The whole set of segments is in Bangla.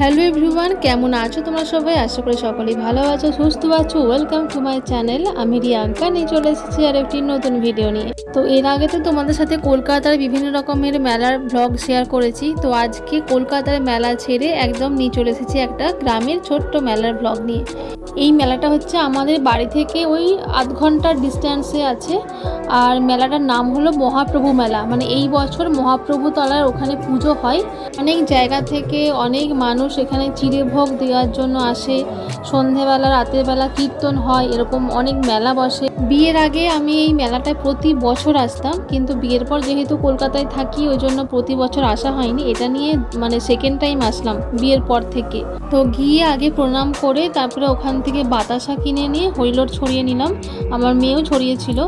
হ্যালো এভরিওয়ান, কেমন আছো তোমরা সবাই? আশা করি সকলেই ভালো আছো, সুস্থ আছো। Welcome to my channel. আমি রিয়াঙ্কা নিয়ে চলে এসেছি আর একটি নতুন ভিডিও নিয়ে। তো এর আগে তো তোমাদের সাথে কলকাতার বিভিন্ন রকমের মেলার ব্লগ শেয়ার করেছি। তো আজকে কলকাতার মেলা ছেড়ে একদম নিয়ে চলে এসেছি একটা গ্রামের ছোট্ট মেলার ব্লগ নিয়ে। এই মেলাটা হচ্ছে আমাদের বাড়ি থেকে ওই আধ ঘন্টার ডিস্ট্যান্সে আছে। আর মেলাটার নাম হলো মহাপ্রভু মেলা। মানে এই বছর মহাপ্রভু তলার ওখানে পুজো হয়। অনেক জায়গা থেকে অনেক মানুষ এখানে চিড়েভোগ দেওয়ার জন্য আসে। সন্ধেবেলা রাতের বেলা কীর্তন হয়, এরকম অনেক মেলা বসে। বিয়ের আগে আমি এই মেলাটায় প্রতি বছর আসতাম, কিন্তু বিয়ের পর যেহেতু কলকাতায় থাকি ওই জন্য প্রতি বছর আসা হয়নি। এটা নিয়ে মানে সেকেন্ড টাইম আসলাম বিয়ের পর থেকে। তো গিয়ে আগে প্রণাম করে তারপরে ওখান থেকে বাতাসা কিনে নিয়ে হরিলোট ছড়িয়ে নিলাম। আমার মেয়েও ছড়িয়েছিল।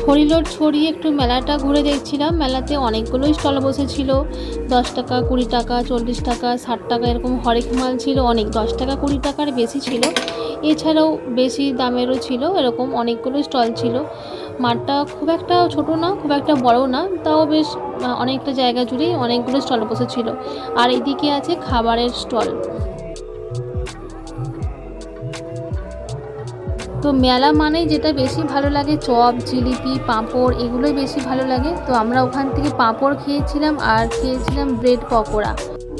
হরিলোট ছড়িয়ে একটু মেলাটা ঘুরে দেখছিলাম। মেলাতে অনেকগুলো স্টল বসেছিল। 10 টাকা, 20 টাকা, 40 টাকা, 60 টাকা এরকম হরেক মাল ছিল অনেক। 10 টাকা 20 টাকার বেশি ছিল, এছাড়াও বেশি দামেরও ছিল। এরকম অনেকগুলো স্টল ছিল। মাঠটা খুব একটা ছোট না, খুব একটা বড় না, তাও বেশ অনেকটা জায়গা জুড়েই অনেকগুলো স্টল বসেছিল। আর এদিকে আছে খাবারের স্টল। তো মেলা মানেই যেটা বেশি ভালো লাগে চপ, জিলিপি, পাঁপড়, এগুলোই বেশি ভালো লাগে। তো আমরা ওখান থেকে পাঁপড় খেয়েছিলাম আর খেয়েছিলাম ব্রেড পকোড়া।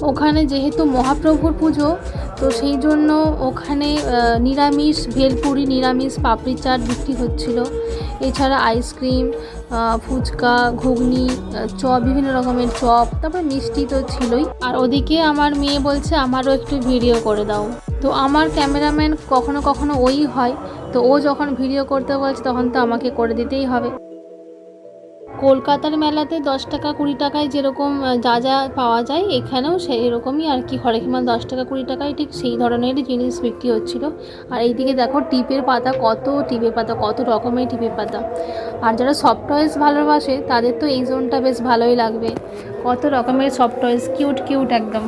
ওখানে যেহেতু মহাপ্রভুর পুজো, তো সেই জন্য ওখানে নিরামিষ ভেলপুরি, নিরামিষ পাপড়ি চাট বিক্রি হচ্ছিল। এছাড়া আইসক্রিম, ফুচকা, ঘুগনি, চপ, বিভিন্ন রকমের চপ, তারপর মিষ্টি তো ছিলই। আর ওদিকে আমার মেয়ে বলছে আমারও একটু ভিডিও করে দাও। তো আমার ক্যামেরাম্যান কখনো কখনো ওই হয়, তো ও যখন ভিডিও করতে বলছে তখন তো আমাকে করে দিতেই হবে। কলকাতার মেলাতে 10 টাকা 20 টাকায় যেরকম যা যা পাওয়া যায় এখানেও সেই রকমই আর কি। হরেক মাল 10 টাকা 20 টাকায় ঠিক সেই ধরনেরই জিনিস বিক্রি হচ্ছিল। আর এইদিকে দেখো টিপের পাতা, কত রকমের টিপের পাতা। আর যারা সফট টয়েস ভালোবাসে তাদের তো এই জোনটা বেশ ভালোই লাগবে। কত রকমের সফট টয়েস, কিউট কিউট একদম।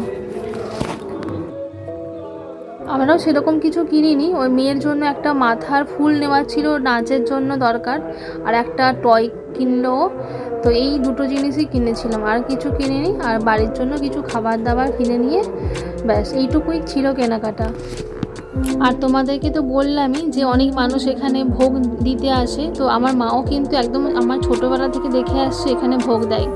আমরাও সেরকম কিছু কিনিনি। ওই মেয়ের জন্য একটা মাথার ফুল নেওয়ার ছিল, নাচের জন্য দরকার, আর একটা টয় কিনলো। তো এই দুটো জিনিসই কিনেছিলাম, আর কিছু কিনিনি। আর বাড়ির জন্য কিছু খাবার দাবার কিনে নিয়ে ব্যাস এইটুকুই ছিল কেনাকাটা। আর তোমাদেরকে তো বললামই যে অনেক মানুষ এখানে ভোগ দিতে আসে। তো আমার মাও কিন্তু একদম আমার ছোটোবেলা থেকে দেখে আসছে এখানে ভোগ দেয়।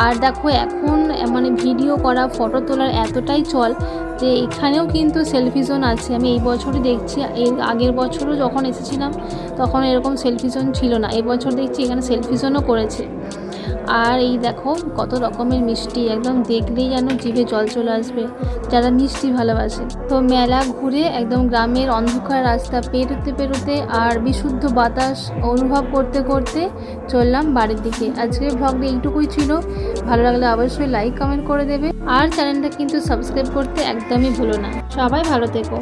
আর দেখো এখন মানে ভিডিও করা, ফটো তোলার এতটাই চল যে এখানেও কিন্তু সেলফি জোন আছে। আমি এই বছরই দেখছি, এর আগের বছরও যখন এসেছিলাম তখন এরকম সেলফি জোন ছিল না। এই বছর দেখছি এখানে সেলফি জোনও করেছে। আর এই দেখো কত রকমের মিষ্টি, একদম দেখলেই যেন জিভে জল চলে আসবে যারা মিষ্টি ভালোবাসে। তো মেলা ঘুরে একদম গ্রামের অন্ধকার রাস্তা পেরোতে আর বিশুদ্ধ বাতাস অনুভব করতে করতে চললাম বাড়ির দিকে। আজকের ব্লগটা এইটুকুই ছিল। ভালো লাগলে অবশ্যই লাইক কমেন্ট করে দেবে, আর চ্যানেলটা কিন্তু সাবস্ক্রাইব করতে একদমই ভুলো না। সবাই ভালো থেকো।